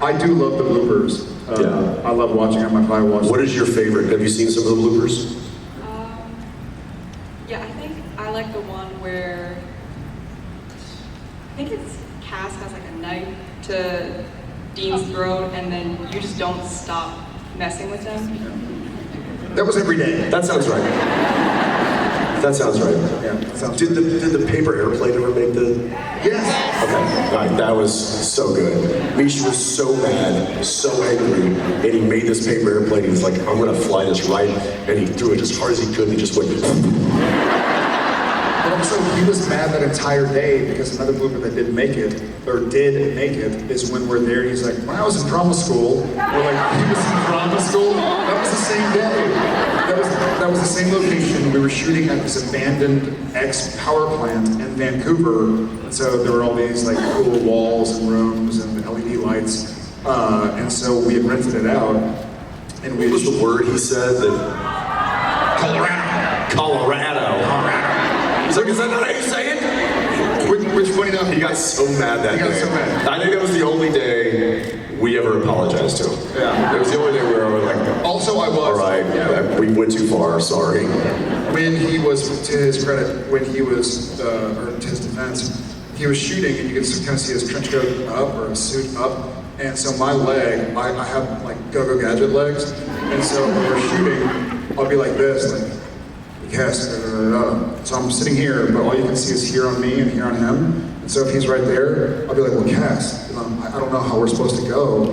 I do love the bloopers. I love watching them. I watch. What is your favorite? Have you seen some of the bloopers? Yeah, I think I like the one where I think it's Cass has like a knife to Dean's throat, and then you just don't stop messing with them. That was every day. That sounds right. That sounds right. Yeah, that sounds Did the paper airplane ever make the? Yes. Okay, all right, that was so good. Misha was so mad, so angry, and he made this paper airplane. He was like, I'm gonna fly this right, and he threw it as hard as he could, and he just went. But also, he was mad that entire day because another blooper that did make it is when we're there. He's like, when I was in drama school, we're like, he was in drama school. That was the same day. That was the same location. We were shooting at this abandoned ex-power plant in Vancouver. And so there were all these like cool walls and rooms and LED lights. And so we had rented it out. And What was the word he said? That Colorado. He's like, is that not how you say it? Which funny enough, He got so mad that He got day. so mad. I think that was the only day we ever apologized to him. Yeah. It was the only day where I was like, also I was. all right, Yeah. we went too far, sorry. When he was, to his credit, when he was, or to his defense, he was shooting and you could kind of see his trench coat up or his suit up. And so my leg, I have like go-go gadget legs. And so when we're shooting, I'll be like this, like, yes, so I'm sitting here, but all you can see is here on me and here on him. And so if he's right there, I'll be like, well, Cass, I don't know how we're supposed to go.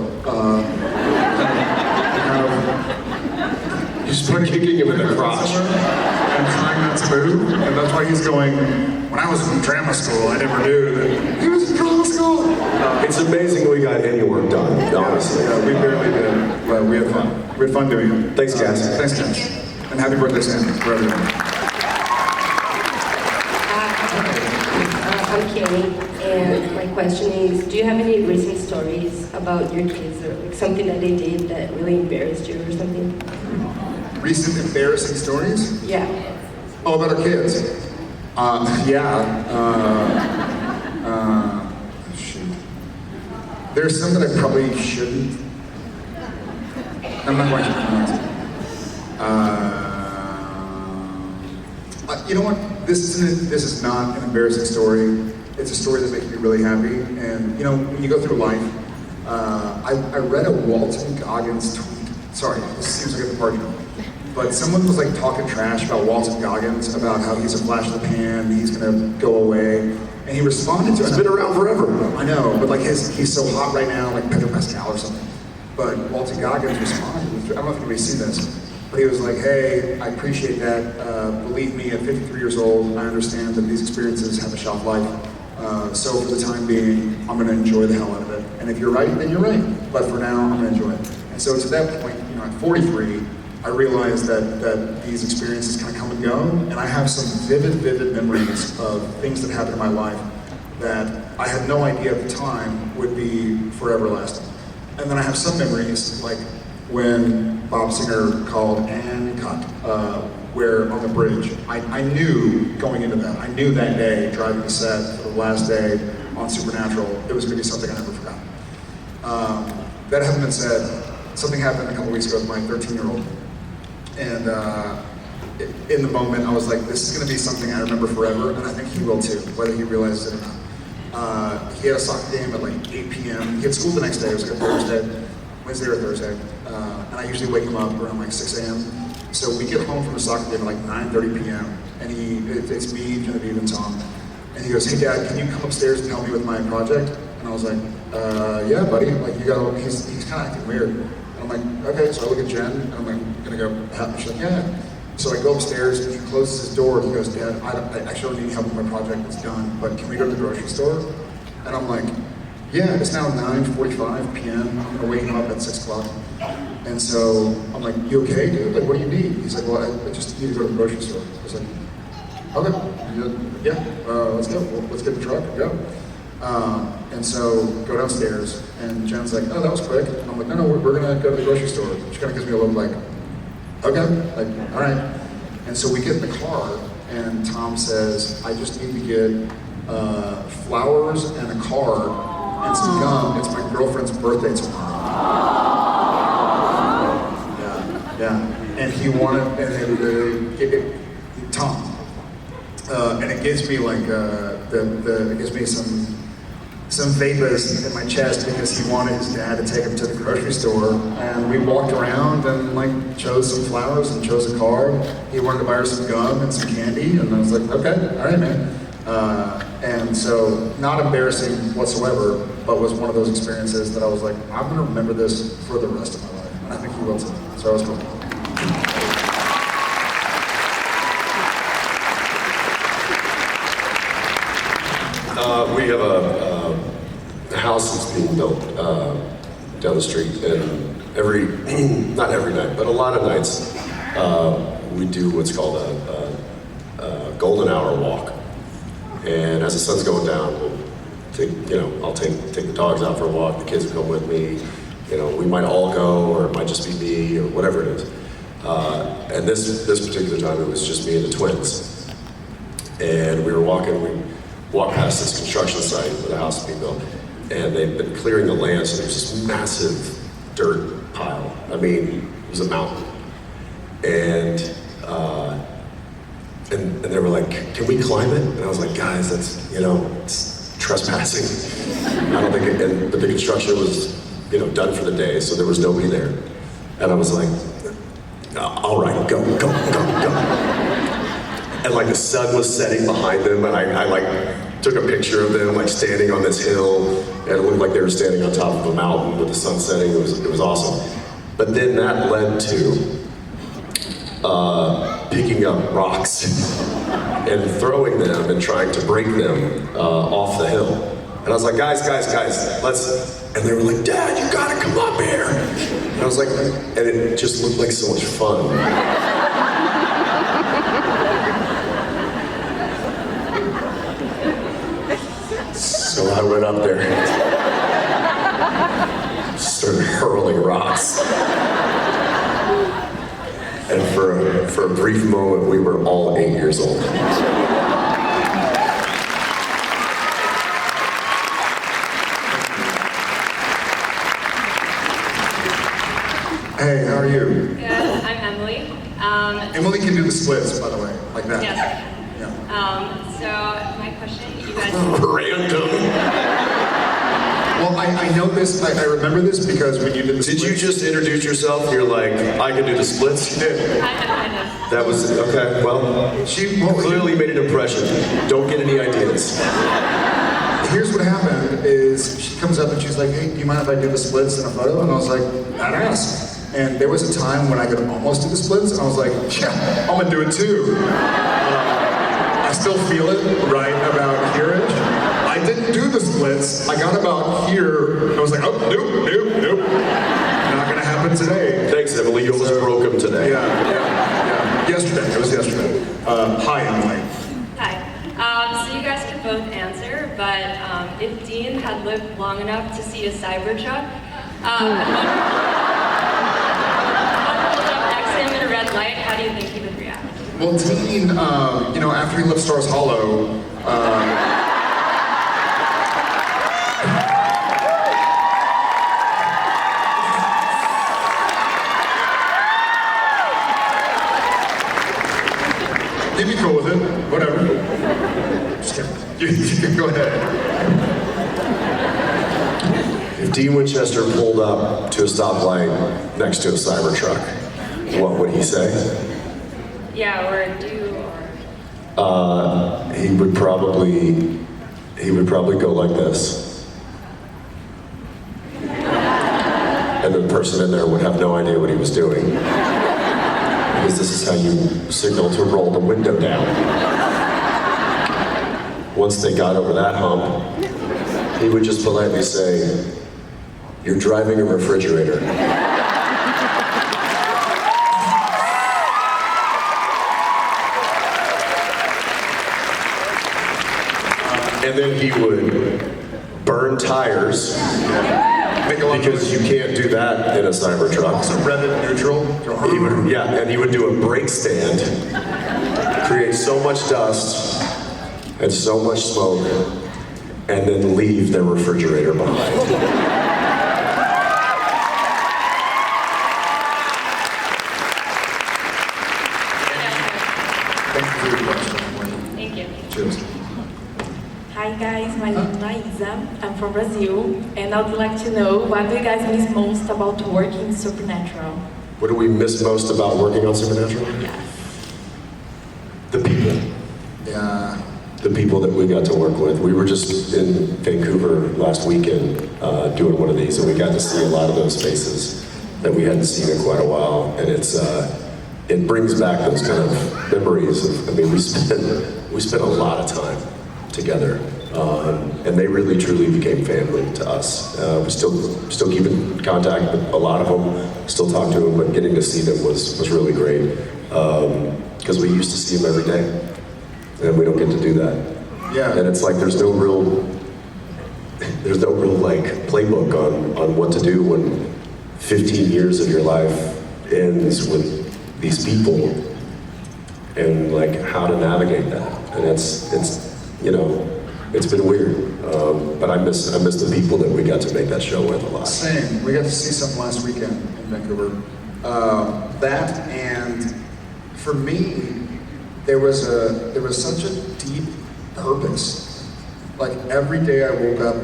You just put kicking him in the crotch. And trying not to move, and that's why he's going, when I was in drama school, I never knew that he was in drama school. It's amazing we got any work done, honestly. Yeah, we barely did, but we had fun. We had fun doing it. Thanks, Cass. Thanks, Cass. And happy birthday, Sam, for everyone. I'm Kenny, and my question is, do you have any recent stories about your kids or like something that they did that really embarrassed you or something? Recent embarrassing stories? Yeah. Oh, about our kids? Shoot. There's some that I probably shouldn't. I'm not going to comment. You know what? This is not an embarrassing story. It's a story that makes me really happy. And you know, when you go through life, I read a Walton Goggins tweet. Sorry, this seems like a party. But someone was like talking trash about Walton Goggins, about how he's a flash in the pan, he's gonna go away. And he responded to it. He's been around forever. I know, but like he's so hot right now, like Pedro Pascal or something. But Walton Goggins responded, I don't know if anybody's seen this, but he was like, hey, I appreciate that. Believe me, at 53 years old, I understand that these experiences have a shelf life. So for the time being, I'm gonna enjoy the hell out of it. And if you're right, then you're right. But for now, I'm gonna enjoy it. And so to that point, you know, at 43, I realized that these experiences kind of come and go, and I have some vivid memories of things that happened in my life that I had no idea at the time would be forever lasting. And then I have some memories, like when Bob Singer called and cut, where on the bridge, I knew going into that, I knew that day, driving the set for the last day on Supernatural, it was gonna be something I never forgot. That having been said, something happened a couple weeks ago with my 13-year-old. And in the moment, I was like, this is gonna be something I remember forever, and I think he will too, whether he realizes it or not. He had a soccer game at like 8 p.m. He had school the next day, it was like a Thursday, Wednesday or Thursday. And I usually wake him up around like 6 a.m. So we get home from the soccer game at like 9:30 p.m. And it's me, Genevieve, and Tom. And he goes, hey Dad, can you come upstairs and help me with my project? And I was like, yeah, buddy, like you gotta, he's kind of acting weird. And I'm like, okay, so I look at Jen, and I'm like, gonna go help me. She's like, yeah. So I go upstairs, and he closes his door, and he goes, Dad, I actually don't need help with my project, it's done, but can we go to the grocery store? And I'm like, yeah, it's now 9:45 p.m., I'm gonna wake him up at 6 o'clock. And so I'm like, you okay, dude? Like, what do you need? He's like, well, I just need to go to the grocery store. I was like, okay, yeah, let's go, let's get the truck and go. And so go downstairs, and Jen's like, oh, that was quick. And I'm like, no, we're gonna go to the grocery store. She kind of gives me a look like, okay, like, all right. And so we get in the car, and Tom says, I just need to get flowers and a card and some gum. It's my girlfriend's birthday tomorrow. Yeah. And he wanted, and Tom. And it gives me like it gives me some vapors in my chest because he wanted his dad to take him to the grocery store, and we walked around and like chose some flowers and chose a card. He wanted to buy her some gum and some candy, and I was like, okay, all right, man. And so, not embarrassing whatsoever, but was one of those experiences that I was like, I'm gonna remember this for the rest of my life, and I think he will too. So it was cool. We have a house that's being built down the street, and not every night, but a lot of nights, we do what's called a golden hour walk. And as the sun's going down, I'll take the dogs out for a walk. The kids will come with me. We might all go, or it might just be me, or whatever it is. And this particular time, it was just me and the twins. And we were walking. We walked past this construction site where the house is being built, and they've been clearing the land, so there's this massive dirt pile. I mean, it was a mountain. And they were like, can we climb it? And I was like, guys, that's, it's trespassing. I don't think it, but the construction was, done for the day, so there was nobody there. And I was like, all right, go. And like the sun was setting behind them, and I like took a picture of them like standing on this hill, and it looked like they were standing on top of a mountain with the sun setting. It was awesome. But then that led to picking up rocks and throwing them and trying to break them off the hill. And I was like, guys, let's. And they were like, Dad, you gotta come up here. And I was like, and it just looked like so much fun. So I went up there, started hurling rocks. And for a brief moment, we were all 8 years old. Hey, how are you? Good, I'm Emily. Emily can do the splits, by the way, like that. Yes, I can. Yeah. So my question, you guys. Random. Well, I know this, I remember this because when you did the Did splits. you just introduce yourself? You're like, I can do the splits? She did. Kind of. That was, okay, well, She clearly made an impression. Don't get any ideas. Here's what happened is she comes up and she's like, hey, do you mind if I do the splits in a photo? And I was like, badass. And there was a time when I could almost do the splits, and I was like, yeah, I'm gonna do it too. I still feel it right about here-ish. I didn't do the splits. I got about here. I was like, oh, nope. Not gonna happen today. Thanks, Emily. You almost broke him today. Yeah. Yesterday. It was yesterday. Hi, Emily. Hi. So you guys can both answer, but if Dean had lived long enough to see a Cybertruck, him in a red light, how do you think he would react? Well, Dean, after he left Stars Hollow, he'd be cool with it. Whatever. Just kidding. You can go ahead. If Dean Winchester pulled up to a stoplight next to a Cybertruck, what would he say? Yeah, or do, or... He would probably go like this. And the person in there would have no idea what he was doing. Because this is how you signal to roll the window down. Once they got over that hump, he would just politely say, "You're driving a refrigerator." And then he would burn tires, because you can't do that in a Cybertruck. Also, Revit neutral. And he would do a brake stand, create so much dust and so much smoke and then leave their refrigerator behind. Thank you for your question, Wendy. Thank you. Cheers. Hi guys, my name is Maísa. I'm from Brazil, and I would like to know what do you guys miss most about working in Supernatural? What do we miss most about working on Supernatural? Yes. The people. Yeah. The people that we got to work with. We were just in Vancouver last weekend doing one of these, and we got to see a lot of those faces that we hadn't seen in quite a while, and it brings back those kind of memories of, I mean, we spent a lot of time together, and they really truly became family to us. We still keep in contact with a lot of them, still talk to them, but getting to see them was really great, because we used to see them every day, and we don't get to do that. Yeah. And it's like there's no real like playbook on what to do when 15 years of your life ends with these people, and like how to navigate that. And it's you know, it's been weird, but I miss the people that we got to make that show with a lot. Same. We got to see something last weekend in Vancouver. That, and for me, there was such a deep purpose. Like every day I woke up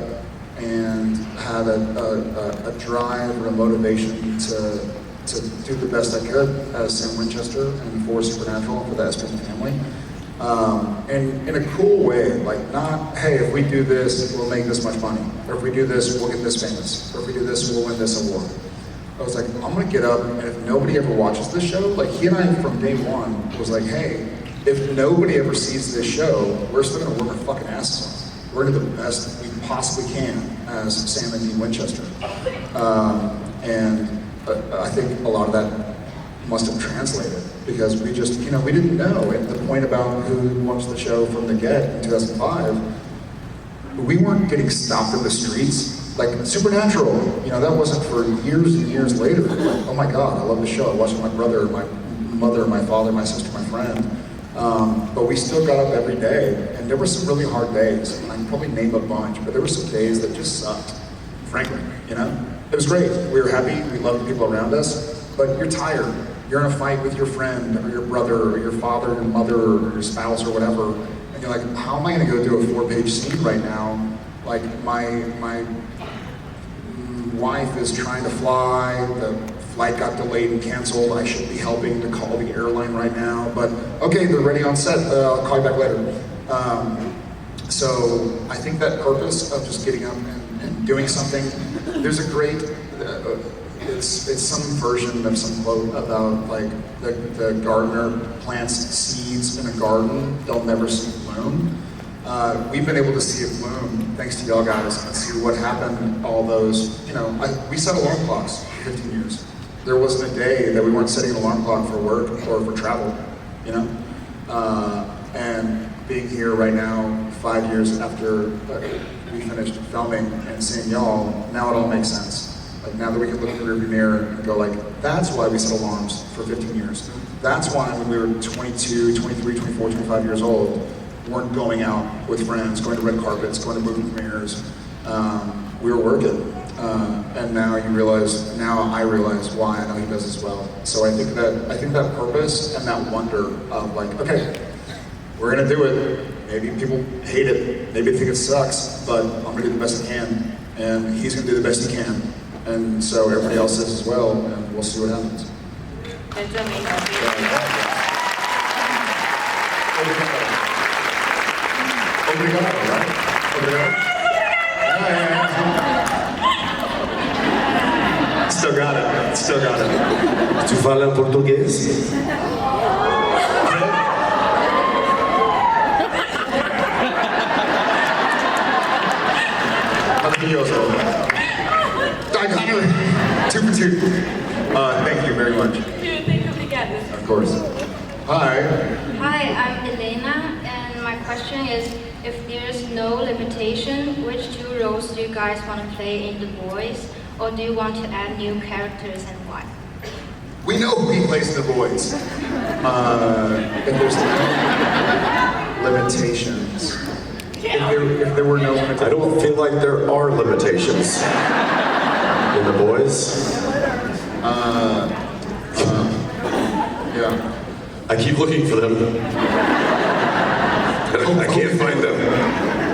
and had a drive or a motivation to do the best I could as Sam Winchester and for Supernatural and for the SPN family. And in a cool way, like not, hey, if we do this, we'll make this much money. Or if we do this, we'll get this famous. Or if we do this, we'll win this award. I was like, I'm gonna get up, and if nobody ever watches this show, like he and I from day one was like, hey, if nobody ever sees this show, we're still gonna work our fucking asses off. We're gonna do the best we possibly can as Sam and Dean Winchester. And I think a lot of that must have translated because we just, you know, we didn't know. At the point about who watched the show from the get in 2005, we weren't getting stopped in the streets. Like Supernatural, you know, that wasn't for years and years later. Like, oh my God, I love the show. I watched it with my brother, my mother, my father, my sister, my friend. But we still got up every day, and there were some really hard days. I can probably name a bunch, but there were some days that just sucked, frankly, you know? It was great. We were happy, we loved the people around us, but you're tired. You're in a fight with your friend, or your brother, or your father, or your mother, or your spouse, or whatever, and you're like, how am I gonna go do a 4-page scene right now? Like, my wife is trying to fly, the flight got delayed and canceled, I should be helping to call the airline right now, but okay, they're ready on set, I'll call you back later. So I think that purpose of just getting up and doing something, there's a great, it's some version of some quote about like the gardener plants seeds in a garden, they'll never see bloom. We've been able to see it bloom thanks to y'all guys and see what happened all those, you know, we set alarm clocks for 15 years. There wasn't a day that we weren't setting an alarm clock for work or for travel, you know? And being here right now, 5 years after we finished filming and seeing y'all, now it all makes sense. Like now that we can look in the rearview mirror and go like, that's why we set alarms for 15 years. That's why when we were 22, 23, 24, 25 years old, we weren't going out with friends, going to red carpets, going to movie premieres. We were working. And now I realize why I know he does as well. So I think that purpose and that wonder of like, okay, we're gonna do it. Maybe people hate it, maybe they think it sucks, but I'm gonna do the best I can, and he's gonna do the best he can. And so everybody else is as well, and we'll see what happens. That's amazing. Obrigado, right? Obrigado. Still got it. Tu fala em português? I got it. 2 for 2. Thank you very much. Thank you again. Of course. Hi. Hi, I'm Elena, and my question is, if there's no limitation, which 2 roles do you guys want to play in The Boys, or do you want to add new characters and why? We know who he plays in The Boys. If there's no limitations, if there were no limitations. I don't feel like there are limitations in the boys. Yeah. I keep looking for them. I can't find them.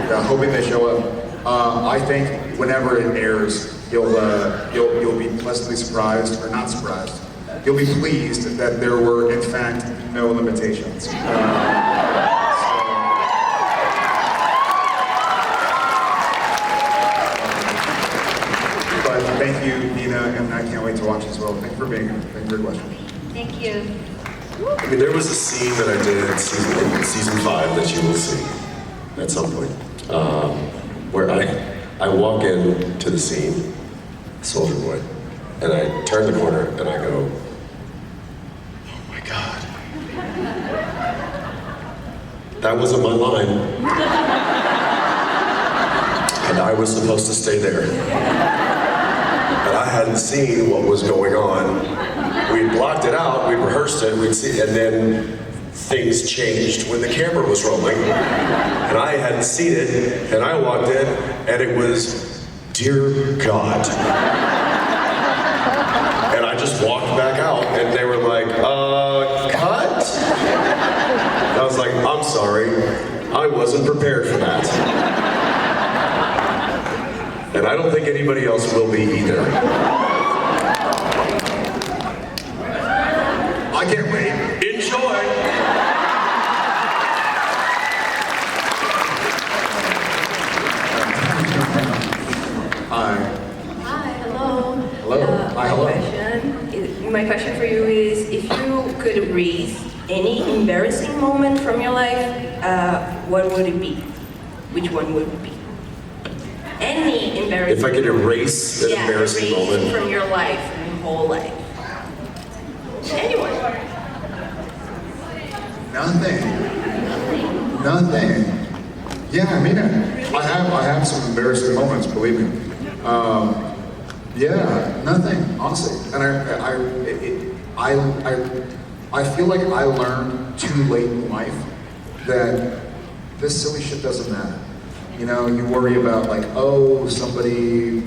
Yeah, hoping they show up. I think whenever it airs, you'll be pleasantly surprised, or not surprised. You'll be pleased that there were, in fact, no limitations. But thank you, Nina, and I can't wait to watch as well. Thank you for being here. Thank you for your question. Thank you. I mean, there was a scene that I did in season 5 that you will see at some point, where I walk into the scene, Soldier Boy, and I turn the corner and I go, oh my God. That wasn't my line. And I was supposed to stay there. But I hadn't seen what was going on. We blocked it out, we rehearsed it, we'd see, and then things changed when the camera was rolling. And I hadn't seen it, and I walked in, and it was, dear God. And I just walked back out, and they were like, cut? And I was like, I'm sorry, I wasn't prepared for that. And I don't think anybody else will be either. I can't wait. Enjoy! Hi. Hi, hello. Hello. Hi, hello. My question for you is, if you could erase any embarrassing moment from your life, what would it be? Which one would it be? Any embarrassing. If I could erase an embarrassing erase moment. from your life, from your whole life. Anyone. Nothing. Yeah, I mean it. I have some embarrassing moments, believe me. Yeah, nothing, honestly. And I feel like I learned too late in life that this silly shit doesn't matter. You know, you worry about like, oh, somebody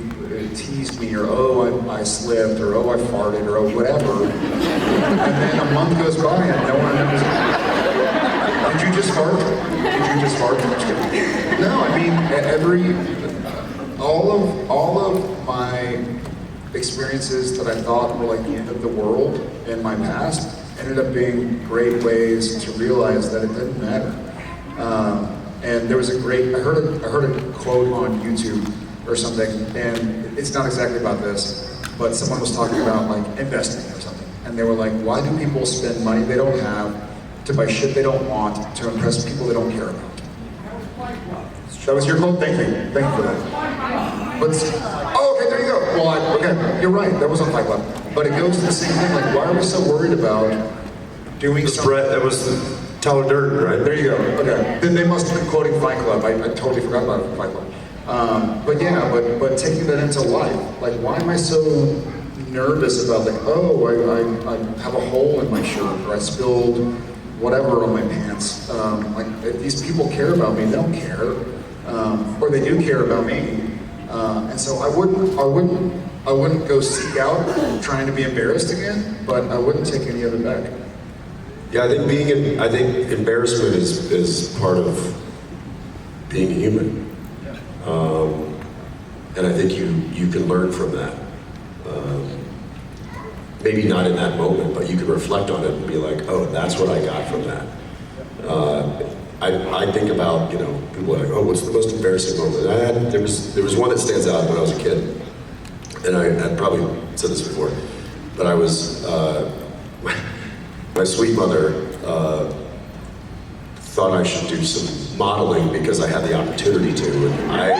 teased me, or oh, I slipped, or oh, I farted, or oh, whatever. And then a month goes by and no one remembers it. Did you just fart? Did you just fart? I'm just kidding. No, I mean, all of my experiences that I thought were like the end of the world in my past ended up being great ways to realize that it didn't matter. And there was I heard a quote on YouTube or something, and it's not exactly about this, but someone was talking about like investing or something. And they were like, why do people spend money they don't have to buy shit they don't want to impress people they don't care about? That was your quote? Thank you. Thank you for that. But, oh, okay, there you go. Well, okay, you're right. That was on Fight Club. But it goes to the same thing, like, why are we so worried about doing something? That was Tyler Durden, right? There you go. Okay. Then they must have been quoting Fight Club. I totally forgot about Fight Club. But yeah, but taking that into life, like, why am I so nervous about like, oh, I have a hole in my shirt, or I spilled whatever on my pants. Like, if these people care about me, they don't care, or they do care about me. And so I wouldn't go seek out trying to be embarrassed again, but I wouldn't take any of it back. Yeah, I think embarrassment is part of being human. And I think you can learn from that. Maybe not in that moment, but you can reflect on it and be like, oh, that's what I got from that. I think about, people are like, oh, what's the most embarrassing moment? There was one that stands out when I was a kid, and I probably said this before, but I was, my sweet mother thought I should do some modeling because I had the opportunity to, and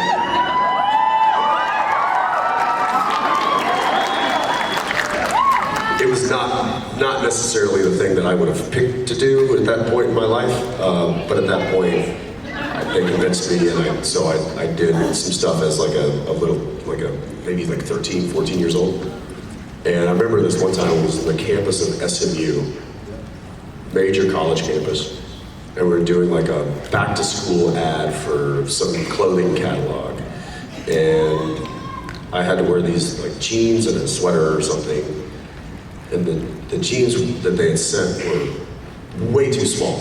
it was not necessarily the thing that I would have picked to do at that point in my life, but at that point, they convinced me, and so I did some stuff as like maybe 13, 14 years old. And I remember this one time, it was on the campus of SMU, major college campus, and we were doing like a back to school ad for some clothing catalog. And I had to wear these like jeans and a sweater or something. And the jeans that they had sent were way too small.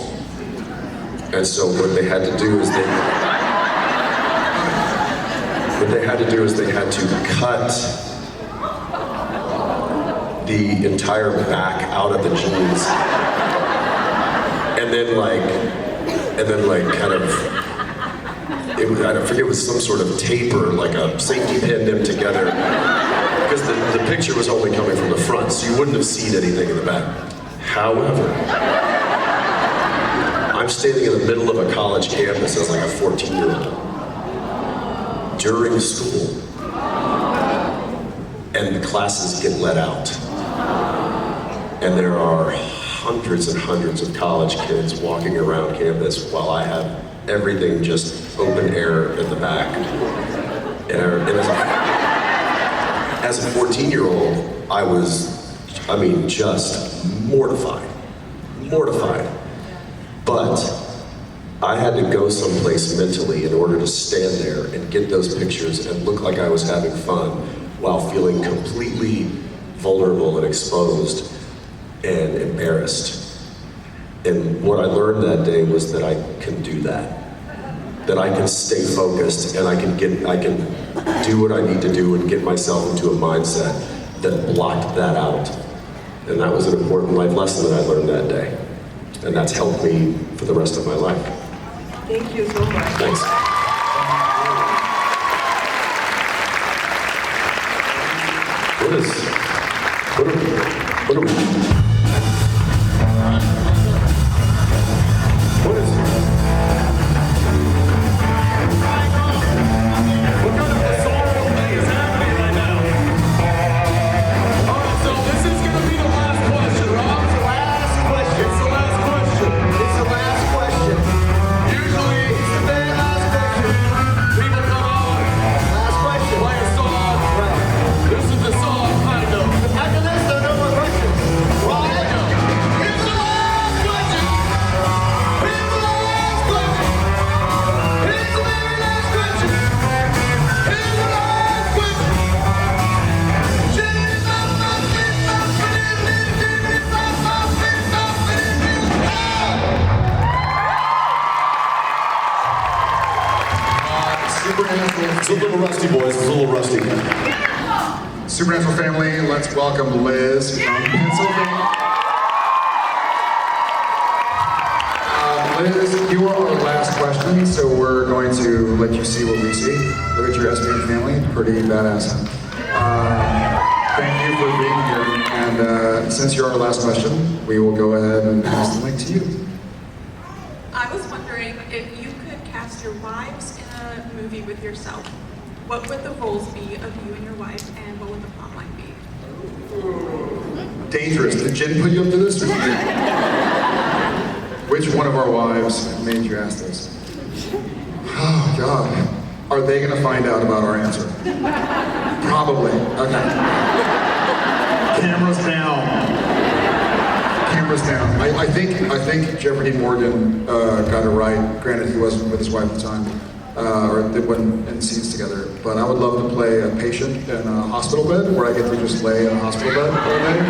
And so what they had to do is they had to cut the entire back out of the jeans. And then kind of, I forget, it was some sort of tape or like a safety pin them together. Because the picture was only coming from the front, so you wouldn't have seen anything in the back. However, I'm standing in the middle of a college campus as like a 14-year-old during school, and the classes get let out. And there are hundreds and hundreds of college kids walking around campus while I have everything just open air in the back. And as a 14-year-old, I was, just mortified. But I had to go someplace mentally in order to stand there and get those pictures and look like I was having fun while feeling completely vulnerable and exposed and embarrassed. And what I learned that day was that I can do that. That I can stay focused and I can do what I need to do and get myself into a mindset that blocked that out. And that was an important life lesson that I learned that day. And that's helped me for the rest of my life. Thank you so much. Thanks. What are we? It's a little rusty, boys. It's a little rusty. Supernatural family, let's welcome Liz from Pennsylvania. Liz, you are our last question, so we're going to let you see what we see. Look at your SPN family, pretty badass. Thank you for being here, and since you're our last question, we will go ahead and pass the mic to you. I was wondering if you could cast your wives in a movie with yourself, what would the roles be of you and your wife, and what would the plot line be? Dangerous. Did Jen put you up to this? Which one of our wives made you ask this? Oh, God. Are they going to find out about our answer? Probably. Okay. Cameras down. Cameras down. I think Jeffrey Dean Morgan got it right. Granted, he wasn't with his wife at the time, or they weren't in scenes together. But I would love to play a patient in a hospital bed, where I get to just lay in a hospital bed all day,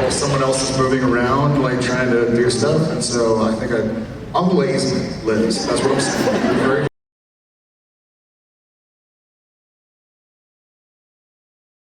while someone else is moving around, like trying to do stuff. And so I think I'm lazy, Liz. That's what I'm saying.